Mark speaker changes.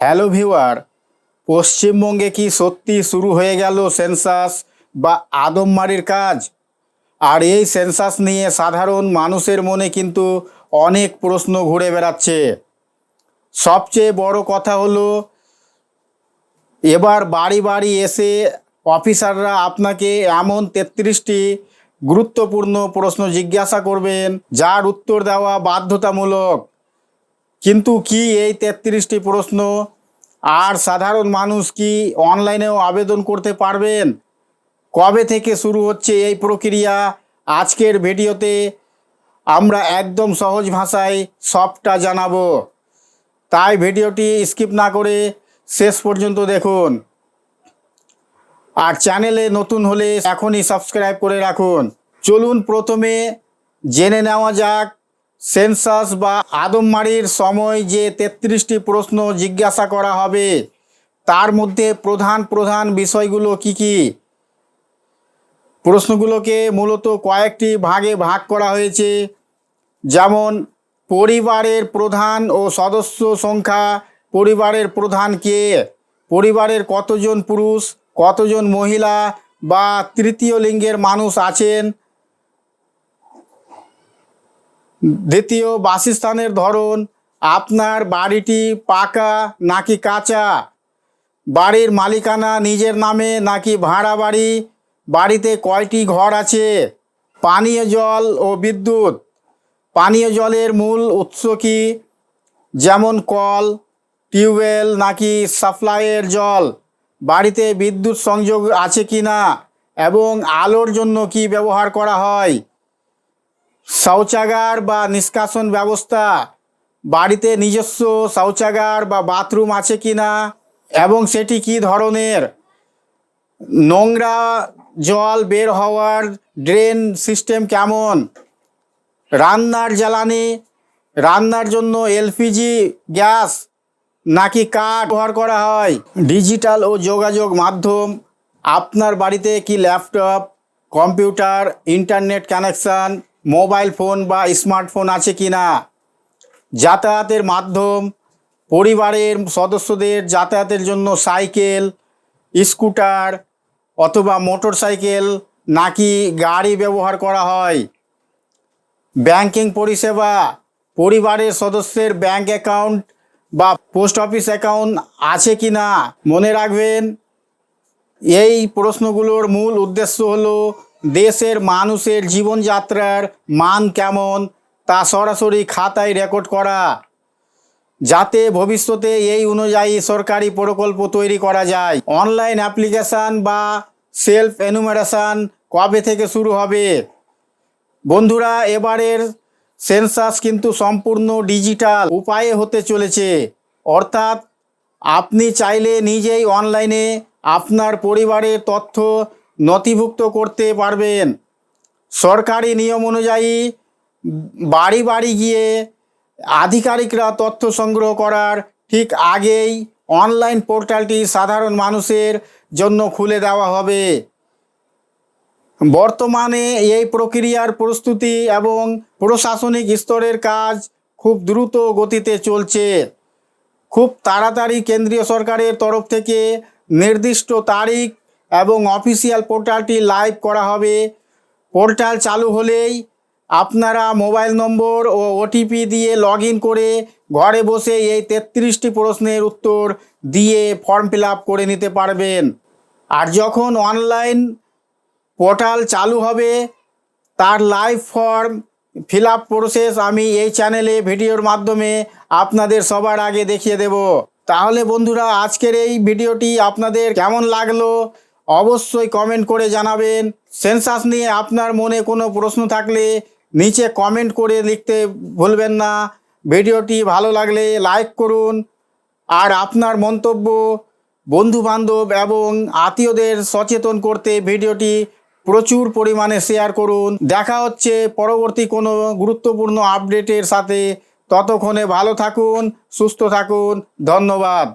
Speaker 1: Hello viewer, পশ্চিমবঙ্গে কি সত্যি শুরু হয়ে গেল সেন্সাস বা আদমমারির কাজ? আর এই সেন্সাস নিয়ে সাধারণ মানুষের মনে কিন্তু অনেক প্রশ্ন ঘুরে বেড়াচ্ছে। সবচেয়ে বড় কথা হলো, এবার বাড়ি বাড়ি এসে অফিসাররা আপনাকে এমন 33টি গুরুত্বপূর্ণ প্রশ্ন জিজ্ঞাসা করবেন, যার উত্তর দেওয়া বাধ্যতামূলক। কিন্তু কি এই 33টি প্রশ্ন? আর সাধারণ মানুষ কি অনলাইনেও আবেদন করতে পারবেন? কবে থেকে শুরু হচ্ছে এই প্রক্রিয়া? আজকের ভিডিওতে আমরা একদম সহজ ভাষায় সবটা জানাবো। তাই ভিডিওটি স্কিপ না করে শেষ পর্যন্ত দেখুন। আর চ্যানেলে নতুন হলে এখনই সাবস্ক্রাইব করে রাখুন। চলুন প্রথমে জেনে নেওয়া যাক, সেন্সাস বা আদমমারির সময় যে 33টি প্রশ্ন জিজ্ঞাসা করা হবে তার মধ্যে প্রধান প্রধান বিষয়গুলো কি কি। প্রশ্নগুলোকে মূলত কয়েকটি ভাগে ভাগ করা হয়েছে, যেমন পরিবারের প্রধান ও সদস্য সংখ্যা, পরিবারের প্রধান কে, পরিবারের কতজন পুরুষ, কতজন মহিলা বা তৃতীয় লিঙ্গের মানুষ আছেন, দ্বিতীয় বাসস্থানের ধরন, আপনার বাড়িটি পাকা নাকি কাঁচা, বাড়ির মালিকানা নিজের নামে নাকি ভাড়া বাড়ি, বাড়িতে কয়টি ঘর আছে, পানীয় জল ও বিদ্যুৎ, পানীয় জলের মূল উৎস কি, যেমন কল, টিউবওয়েল নাকি সাপ্লাইয়ের জল, বাড়িতে বিদ্যুৎ সংযোগ আছে কি না এবং আলোর জন্য কি ব্যবহার করা হয়, শৌচাগার বা নিষ্কাশন ব্যবস্থা, বাড়িতে নিজস্ব শৌচাগার বা বাথরুম আছে কি না এবং সেটি কি ধরনের, নোংরা জল বের হওয়ার ড্রেন সিস্টেম কেমন, রান্নার জ্বালানি, রান্নার জন্য এলপিজি গ্যাস নাকি কাঠ ব্যবহার করা হয়, ডিজিটাল ও যোগাযোগ মাধ্যম, আপনার বাড়িতে কি laptop, computer, internet connection, mobile phone বা স্মার্টফোন আছে কি না, যাতায়াতের মাধ্যম, পরিবারের সদস্যদের যাতায়াতের জন্য সাইকেল, স্কুটার অথবা মোটর সাইকেল নাকি গাড়ি ব্যবহার করা হয়, ব্যাংকিং পরিষেবা, পরিবারের সদস্যের ব্যাংক অ্যাকাউন্ট বা পোস্ট অফিস অ্যাকাউন্ট আছে কি না। মনে রাখবেন, এই প্রশ্নগুলোর মূল উদ্দেশ্য হলো দেশের মানুষের জীবনযাত্রার মান কেমন তা সরাসরি খাতায় রেকর্ড করা, যাতে ভবিষ্যতে এই অনুযায়ী সরকারি প্রকল্প তৈরি করা যায়। অনলাইন অ্যাপ্লিকেশান বা সেলফ এনুমারেশন কবে থেকে শুরু হবে? বন্ধুরা, এবারের সেন্সাস কিন্তু সম্পূর্ণ ডিজিটাল উপায়ে হতে চলেছে। অর্থাৎ আপনি চাইলে নিজেই অনলাইনে আপনার পরিবারের তথ্য নথিভুক্ত করতে পারবেন। সরকারি নিয়ম অনুযায়ী বাড়ি বাড়ি গিয়ে আধিকারিকরা তথ্য সংগ্রহ করার ঠিক আগেই অনলাইন পোর্টালটি সাধারণ মানুষের জন্য খুলে দেওয়া হবে। বর্তমানে এই প্রক্রিয়ার প্রস্তুতি এবং প্রশাসনিক স্তরের কাজ খুব দ্রুত গতিতে চলছে। খুব তাড়াতাড়ি কেন্দ্রীয় সরকারের তরফ থেকে নির্দিষ্ট তারিখ এবং অফিসিয়াল পোর্টালটি লাইভ করা হবে। পোর্টাল চালু হলেই আপনারা মোবাইল নম্বর ও ওটিপি দিয়ে লগ ইন করে ঘরে বসে এই 33টি প্রশ্নের উত্তর দিয়ে ফর্ম ফিল আপ করে নিতে পারবেন। আর যখন অনলাইন পোর্টাল চালু হবে, তার live form fill up process আমি এই চ্যানেলে ভিডিওর মাধ্যমে আপনাদের সবার আগে দেখিয়ে দেব। তাহলে বন্ধুরা, আজকের এই ভিডিওটি আপনাদের কেমন লাগলো অবশ্যই কমেন্ট করে জানাবেন। সেন্সাস নিয়ে আপনার মনে কোনো প্রশ্ন থাকলে নিচে কমেন্ট করে লিখতে ভুলবেন না। ভিডিওটি ভালো লাগলে লাইক করুন আর আপনার মন্তব্য বন্ধুবান্ধব এবং আত্মীয়দের সচেতন করতে ভিডিওটি প্রচুর পরিমাণে শেয়ার করুন। দেখা হচ্ছে পরবর্তী কোনো গুরুত্বপূর্ণ আপডেটের সাথে। ততক্ষণে ভালো থাকুন, সুস্থ থাকুন। ধন্যবাদ।